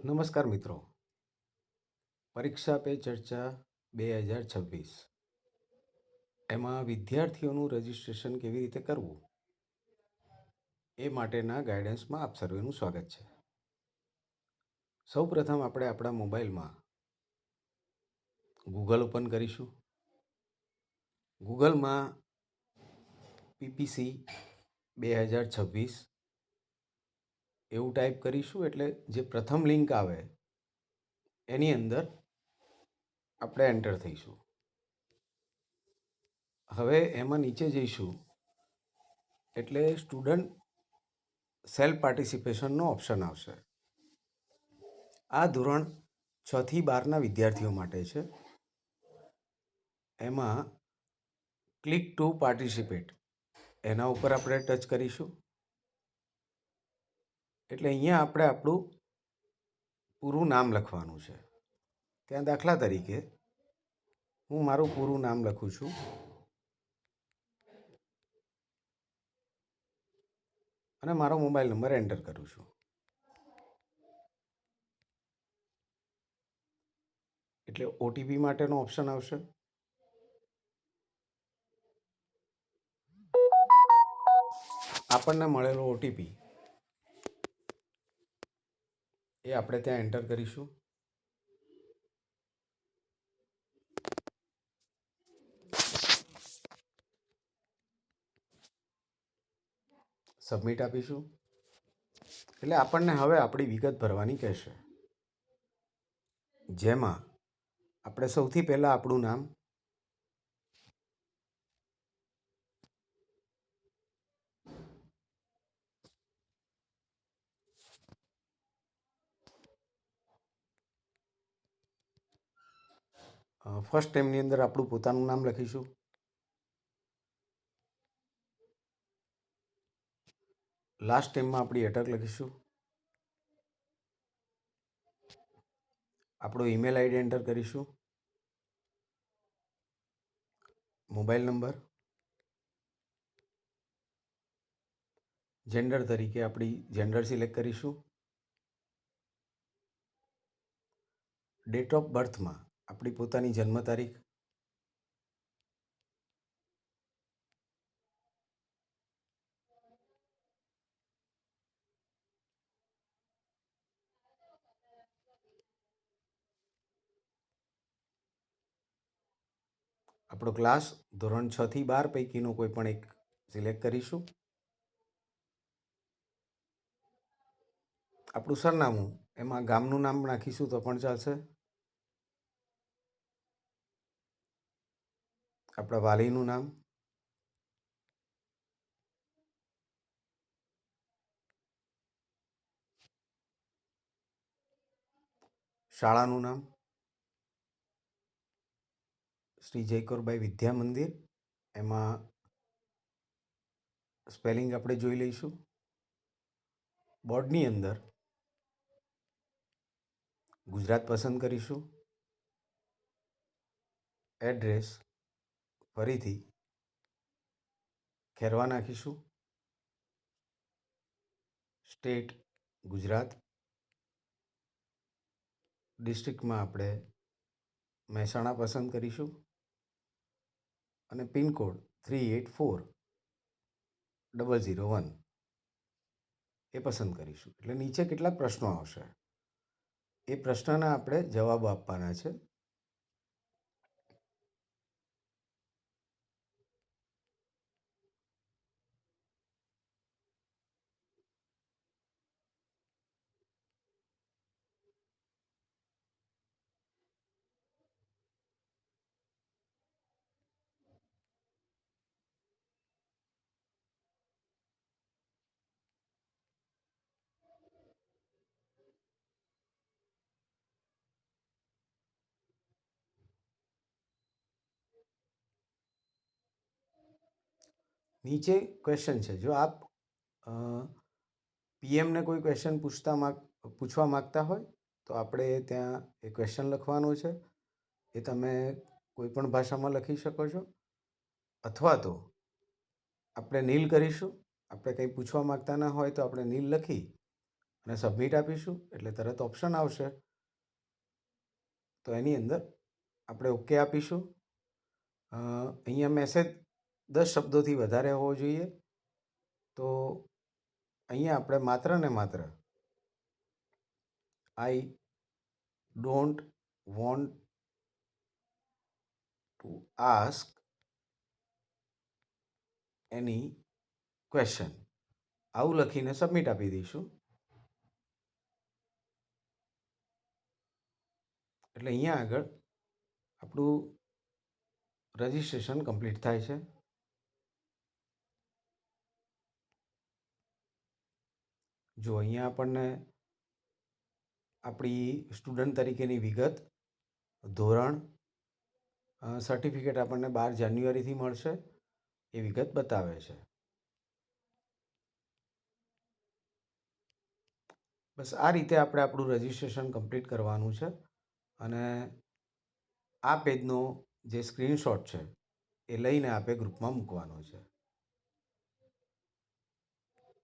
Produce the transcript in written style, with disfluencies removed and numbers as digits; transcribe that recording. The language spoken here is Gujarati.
નમસ્કાર મિત્રો. પરીક્ષા પે ચર્ચા 2026 એમાં વિદ્યાર્થીઓનું રજિસ્ટ્રેશન કેવી રીતે કરવું એ માટેના ગાઈડન્સમાં આપ સર્વેનું સ્વાગત છે. સૌપ્રથમ આપણે આપણા મોબાઈલમાં ગૂગલ ઓપન કરીશું. ગૂગલમાં પીપીસી 2026 એવું ટાઈપ કરીશું એટલે જે પ્રથમ લિંક આવે એની અંદર આપણે એન્ટર થઈશું. હવે એમાં નીચે જઈશું એટલે સ્ટુડન્ટ સેલ્ફ પાર્ટિસિપેશનનો ઓપ્શન આવશે. આ ધોરણ 6 થી 12ના વિદ્યાર્થીઓ માટે છે. એમાં ક્લિક ટુ પાર્ટિસિપેટ એના ઉપર આપણે ટચ કરીશું એટલે અહીંયા આપણે આપણું પૂરું નામ લખવાનું છે. ત્યાં દાખલા તરીકે હું મારું પૂરું નામ લખું છું અને મારો મોબાઈલ નંબર એન્ટર કરું છું. એટલે ઓટીપી માટેનો ઓપ્શન આવશે. આપણને મળેલો ઓટીપી એ આપણે ત્યાં એન્ટર કરીશું. સબમિટ આપીશું એટલે આપણને હવે આપણી વિગત ભરવાની કહેશે, જેમાં આપણે સૌથી પહેલાં આપણું નામ, ફર્સ્ટ ટાઈમની અંદર આપણું પોતાનું નામ લખીશું. લાસ્ટ ટાઈમમાં આપણી અટક લખીશું. આપણો ઈમેલ આઈડી એન્ટર કરીશું. મોબાઈલ નંબર, જેન્ડર તરીકે આપણી જેન્ડર સિલેક્ટ કરીશું. ડેટ ઓફ બર્થમાં આપણી પોતાની જન્મ તારીખ, આપણો ક્લાસ ધોરણ 6 થી 12 પૈકીનો કોઈ પણ એક સિલેક્ટ કરીશું. આપણું સરનામું, એમાં ગામનું નામ નાખીશું તો પણ ચાલશે. આપણા વાલીનું નામ, શાળાનું નામ શ્રી જયકોરબાઈ વિદ્યા મંદિર, એમાં સ્પેલિંગ આપણે જોઈ લઈશું. બોર્ડની અંદર ગુજરાત પસંદ કરીશું. એડ્રેસ ફરીથી ખેરવા નાખીશું. સ્ટેટ ગુજરાત, ડિસ્ટ્રિક્ટમાં આપણે મહેસાણા પસંદ કરીશું અને પિનકોડ 384001 એ પસંદ કરીશું. એટલે નીચે કેટલાક પ્રશ્નો આવશે, એ પ્રશ્નના આપણે જવાબો આપવાના છે. નીચે ક્વેશ્ચન છે. જો આપ પીએમને કોઈ ક્વેશ્ચન પૂછવા માગતા હોય તો આપણે ત્યાં એ ક્વેશ્ચન લખવાનો છે. એ તમે કોઈ પણ ભાષામાં લખી શકો છો, અથવા તો આપણે નીલ કરીશું. આપણે કંઈ પૂછવા માગતા ના હોય તો આપણે નીલ લખી અને સબમિટ આપીશું એટલે તરત ઓપ્શન આવશે. તો એની અંદર આપણે ઓકે આપીશું. અહીંયા મેસેજ 10 શબ્દોથી વધારે હોવો જોઈએ. તો અહીંયા આપણે માત્ર ને માત્ર I don't want to ask any question આવું લખીને સબમિટ આપી દઈશું. એટલે અહીંયા આગળ આપણું રજિસ્ટ્રેશન કમ્પ્લીટ થાય છે. જો અહીંયા આપણને આપણી સ્ટુડન્ટ તરીકેની વિગત, ધોરણ, સર્ટિફિકેટ આપણને 12 જાન્યુઆરીથી મળશે એ વિગત બતાવે છે. બસ આ રીતે આપણે આપણું રજિસ્ટ્રેશન કમ્પ્લીટ કરવાનું છે. અને આ પેજનો જે સ્ક્રીનશોટ છે એ લઈને આપણે ગ્રુપમાં મૂકવાનો છે.